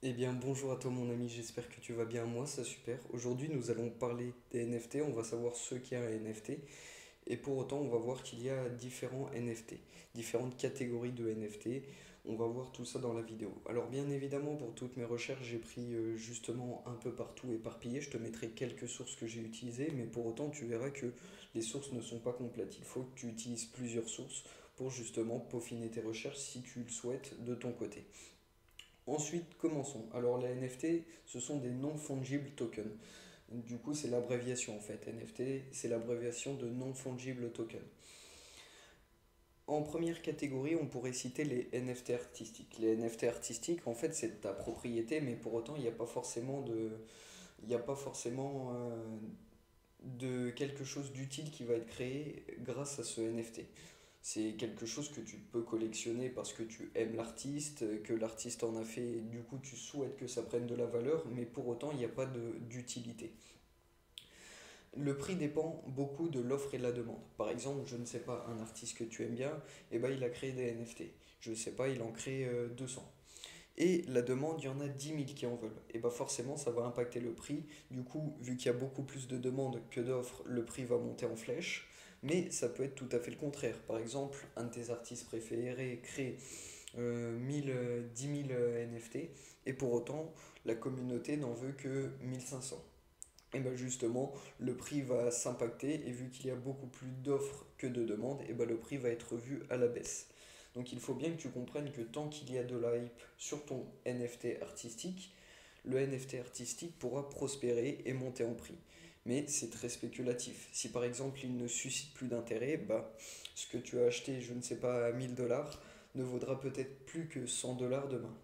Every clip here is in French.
Eh bien, bonjour à toi mon ami, j'espère que tu vas bien. Moi, ça super. Aujourd'hui, nous allons parler des NFT, on va savoir ce qu'est un NFT. Et pour autant, on va voir qu'il y a différents NFT, différentes catégories de NFT. On va voir tout ça dans la vidéo. Alors, bien évidemment, pour toutes mes recherches, j'ai pris justement un peu partout éparpillé. Je te mettrai quelques sources que j'ai utilisées, mais pour autant, tu verras que les sources ne sont pas complètes. Il faut que tu utilises plusieurs sources pour justement peaufiner tes recherches si tu le souhaites de ton côté. Ensuite, commençons. Alors, les NFT, ce sont des non-fungible tokens. Du coup, c'est l'abréviation en fait. NFT, c'est l'abréviation de non-fungible token. En première catégorie, on pourrait citer les NFT artistiques. Les NFT artistiques, en fait, c'est ta propriété, mais pour autant, il n'y a pas forcément il n'y a pas forcément de quelque chose d'utile qui va être créé grâce à ce NFT. C'est quelque chose que tu peux collectionner parce que tu aimes l'artiste, que l'artiste en a fait, et du coup tu souhaites que ça prenne de la valeur, mais pour autant il n'y a pas d'utilité. Le prix dépend beaucoup de l'offre et de la demande. Par exemple, je ne sais pas, un artiste que tu aimes bien, et ben il a créé des NFT. Je ne sais pas, il en crée 200. Et la demande, il y en a 10 000 qui en veulent. Et bah forcément, ça va impacter le prix. Du coup, vu qu'il y a beaucoup plus de demandes que d'offres, le prix va monter en flèche. Mais ça peut être tout à fait le contraire. Par exemple, un de tes artistes préférés crée 10 000 NFT et pour autant, la communauté n'en veut que 1 500. Et bien justement, le prix va s'impacter et vu qu'il y a beaucoup plus d'offres que de demandes, et ben le prix va être revu à la baisse. Donc il faut bien que tu comprennes que tant qu'il y a de la hype sur ton NFT artistique, le NFT artistique pourra prospérer et monter en prix. Mais c'est très spéculatif. Si par exemple il ne suscite plus d'intérêt, bah, ce que tu as acheté, je ne sais pas, à 1000 $ ne vaudra peut-être plus que 100 $ demain.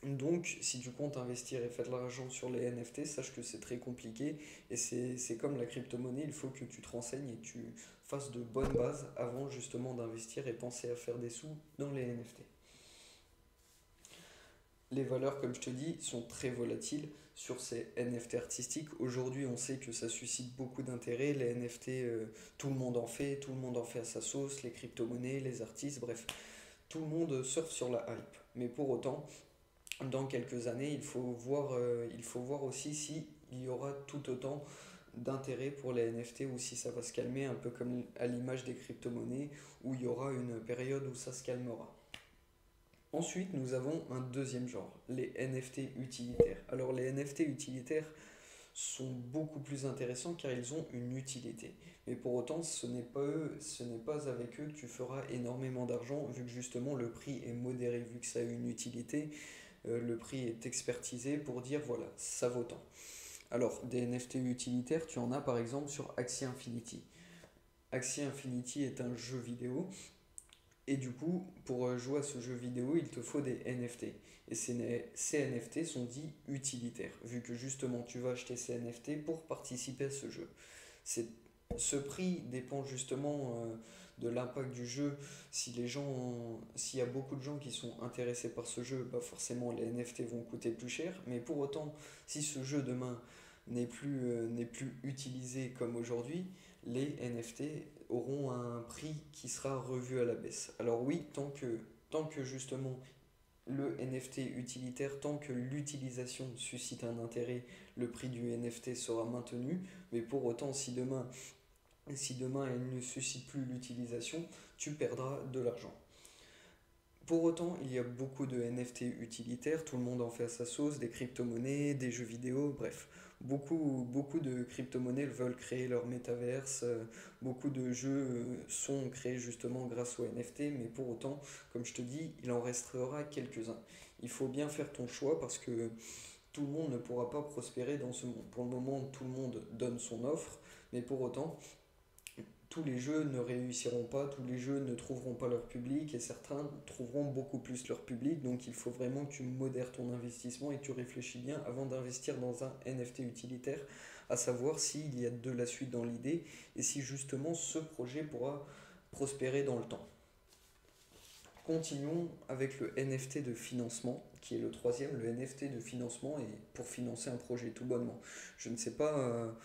Donc, si tu comptes investir et faire de l'argent sur les NFT, sache que c'est très compliqué et c'est comme la crypto-monnaie, il faut que tu te renseignes et tu fasses de bonnes bases avant justement d'investir et penser à faire des sous dans les NFT. Les valeurs, comme je te dis, sont très volatiles sur ces NFT artistiques. Aujourd'hui, on sait que ça suscite beaucoup d'intérêt. Les NFT, tout le monde en fait, tout le monde en fait à sa sauce, les crypto-monnaies, les artistes, bref, tout le monde surfe sur la hype. Mais pour autant, dans quelques années, il faut voir aussi si il y aura tout autant d'intérêt pour les NFT ou si ça va se calmer, un peu comme à l'image des crypto-monnaies, où il y aura une période où ça se calmera. Ensuite, nous avons un deuxième genre, les NFT utilitaires. Alors les NFT utilitaires sont beaucoup plus intéressants car ils ont une utilité. Mais pour autant, ce n'est pas avec eux que tu feras énormément d'argent vu que justement le prix est modéré, vu que ça a une utilité, le prix est expertisé pour dire voilà, ça vaut tant. Alors, des NFT utilitaires, tu en as par exemple sur Axie Infinity. Axie Infinity est un jeu vidéo et du coup, pour jouer à ce jeu vidéo, il te faut des NFT. Et ces NFT sont dits utilitaires, vu que justement tu vas acheter ces NFT pour participer à ce jeu. C'est, ce prix dépend justement de l'impact du jeu. Si s'il y a beaucoup de gens qui sont intéressés par ce jeu, bah forcément les NFT vont coûter plus cher. Mais pour autant, si ce jeu demain n'est plus utilisé comme aujourd'hui, les NFT auront un prix qui sera revu à la baisse. Alors oui, tant que justement le NFT utilitaire, tant que l'utilisation suscite un intérêt, le prix du NFT sera maintenu. Mais pour autant, si demain elle ne suscite plus l'utilisation, tu perdras de l'argent. Pour autant, il y a beaucoup de NFT utilitaires, tout le monde en fait à sa sauce, des crypto-monnaies, des jeux vidéo, bref. Beaucoup de crypto-monnaies veulent créer leur métaverse, beaucoup de jeux sont créés justement grâce aux NFT, mais pour autant, comme je te dis, il en restera quelques-uns. Il faut bien faire ton choix parce que tout le monde ne pourra pas prospérer dans ce monde. Pour le moment, tout le monde donne son offre, mais pour autant, tous les jeux ne réussiront pas, tous les jeux ne trouveront pas leur public et certains trouveront beaucoup plus leur public. Donc il faut vraiment que tu modères ton investissement et que tu réfléchis bien avant d'investir dans un NFT utilitaire, à savoir s'il y a de la suite dans l'idée et si justement ce projet pourra prospérer dans le temps. Continuons avec le NFT de financement, qui est le troisième, le NFT de financement et pour financer un projet tout bonnement. Je ne sais pas,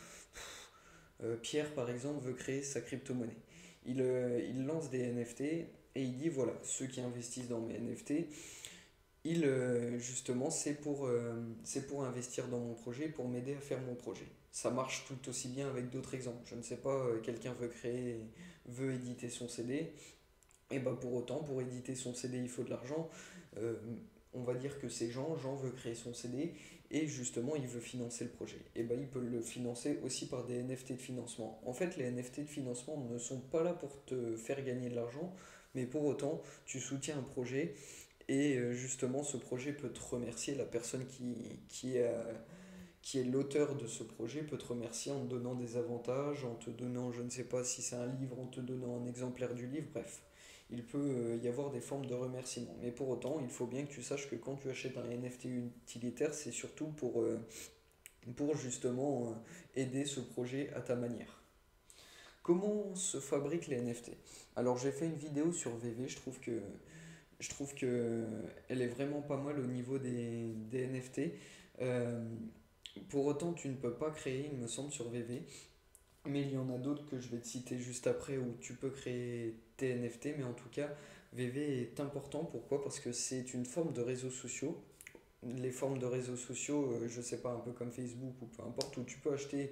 Pierre, par exemple, veut créer sa crypto-monnaie. Il lance des NFT et il dit voilà, ceux qui investissent dans mes NFT, Justement, c'est pour investir dans mon projet, pour m'aider à faire mon projet. Ça marche tout aussi bien avec d'autres exemples. Je ne sais pas, quelqu'un veut éditer son CD, et bah pour autant, pour éditer son CD, il faut de l'argent. Euh, on va dire que c'est Jean veut créer son CD, et justement, il veut financer le projet. Et bah il peut le financer aussi par des NFT de financement. En fait, les NFT de financement ne sont pas là pour te faire gagner de l'argent, mais pour autant, tu soutiens un projet et justement, ce projet peut te remercier, la personne qui est l'auteur de ce projet peut te remercier en te donnant des avantages, en te donnant, je ne sais pas si c'est un livre, en te donnant un exemplaire du livre, bref. Il peut y avoir des formes de remerciement. Mais pour autant, il faut bien que tu saches que quand tu achètes un NFT utilitaire, c'est surtout pour justement aider ce projet à ta manière. Comment se fabriquent les NFT? Alors j'ai fait une vidéo sur VV, je trouve que elle est vraiment pas mal au niveau des NFT. Euh, pour autant, tu ne peux pas créer, il me semble, sur VV. Mais il y en a d'autres que je vais te citer juste après où tu peux créer tes NFT. Mais en tout cas, VV est important. Pourquoi? Parce que c'est une forme de réseaux sociaux. Les formes de réseaux sociaux, je sais pas, un peu comme Facebook ou peu importe, où tu peux acheter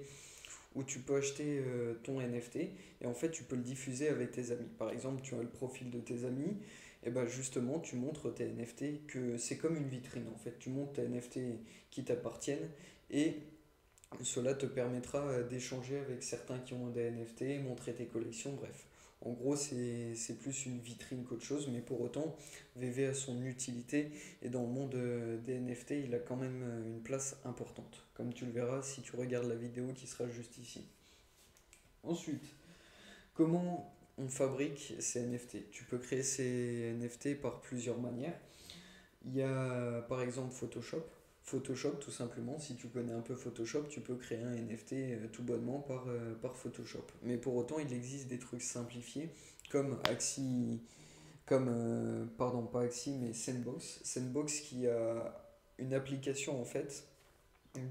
ton NFT et en fait tu peux le diffuser avec tes amis. Par exemple, tu as le profil de tes amis, et ben justement tu montres tes NFT que c'est comme une vitrine en fait. Tu montres tes NFT qui t'appartiennent et cela te permettra d'échanger avec certains qui ont des NFT, montrer tes collections, bref. En gros, c'est plus une vitrine qu'autre chose, mais pour autant, VV a son utilité et dans le monde des NFT, il a quand même une place importante, comme tu le verras si tu regardes la vidéo qui sera juste ici. Ensuite, comment on fabrique ces NFT? Tu peux créer ces NFT par plusieurs manières. Il y a par exemple Photoshop. Photoshop, tout simplement, si tu connais un peu Photoshop, tu peux créer un NFT tout bonnement par Photoshop. Mais pour autant, il existe des trucs simplifiés comme pardon, pas Axie, mais Sandbox. Sandbox qui a une application en fait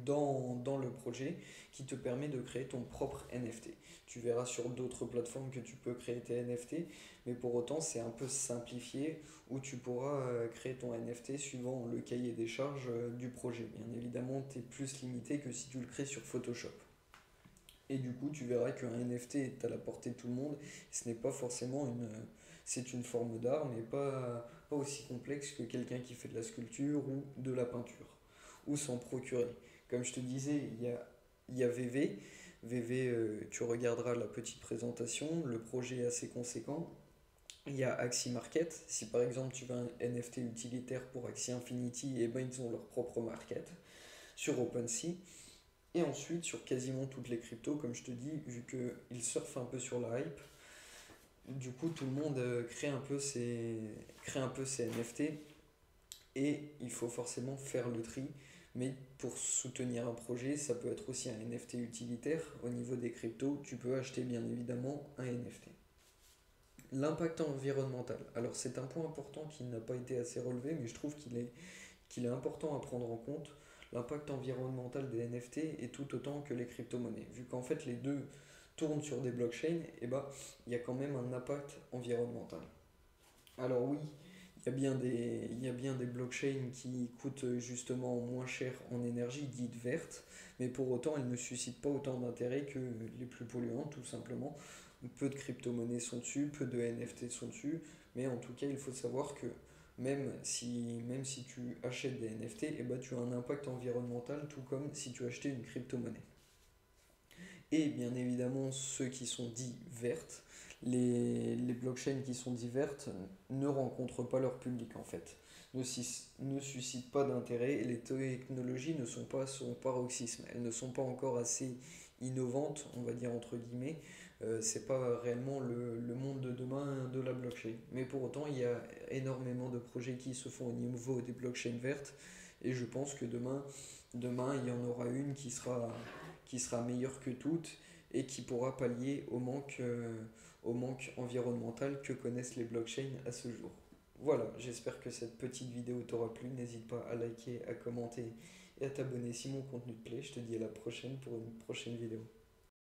dans le projet qui te permet de créer ton propre NFT. Tu verras sur d'autres plateformes que tu peux créer tes NFT, mais pour autant c'est un peu simplifié où tu pourras créer ton NFT suivant le cahier des charges du projet. Bien évidemment, tu es plus limité que si tu le crées sur Photoshop. Et du coup, tu verras qu'un NFT est à la portée de tout le monde. Ce n'est pas forcément c'est une forme d'art, mais pas aussi complexe que quelqu'un qui fait de la sculpture ou de la peinture, ou s'en procurer. Comme je te disais, il y a VV. VV, tu regarderas la petite présentation, le projet est assez conséquent. Il y a Axie Market. Si par exemple tu veux un NFT utilitaire pour Axie Infinity, et ben ils ont leur propre market sur OpenSea. Et ensuite, sur quasiment toutes les cryptos, comme je te dis, vu qu'ils surfent un peu sur la hype, du coup, tout le monde crée un peu ses NFT et il faut forcément faire le tri. Mais pour soutenir un projet, ça peut être aussi un NFT utilitaire. Au niveau des cryptos, tu peux acheter bien évidemment un NFT. L'impact environnemental. Alors, c'est un point important qui n'a pas été assez relevé, mais je trouve qu'il est important à prendre en compte. L'impact environnemental des NFT est tout autant que les crypto-monnaies. Vu qu'en fait les deux tournent sur des blockchains, et bah, il y a quand même un impact environnemental. Alors oui, il y a bien des blockchains qui coûtent justement moins cher en énergie, dites vertes, mais pour autant elles ne suscitent pas autant d'intérêt que les plus polluantes, tout simplement. Peu de crypto-monnaies sont dessus, peu de NFT sont dessus, mais en tout cas il faut savoir que même si tu achètes des NFT, eh ben, tu as un impact environnemental tout comme si tu achetais une crypto-monnaie. Et bien évidemment, ceux qui sont dits vertes, les blockchains qui sont dits vertes ne rencontrent pas leur public en fait, ne suscitent pas d'intérêt et les technologies ne sont pas à son paroxysme. Elles ne sont pas encore assez innovantes, on va dire entre guillemets. C'est pas réellement le monde de demain de la blockchain. Mais pour autant, il y a énormément de projets qui se font au niveau des blockchains vertes et je pense que demain il y en aura une qui sera meilleure que toutes et qui pourra pallier au manque environnemental que connaissent les blockchains à ce jour. Voilà, j'espère que cette petite vidéo t'aura plu. N'hésite pas à liker, à commenter et à t'abonner si mon contenu te plaît. Je te dis à la prochaine pour une prochaine vidéo.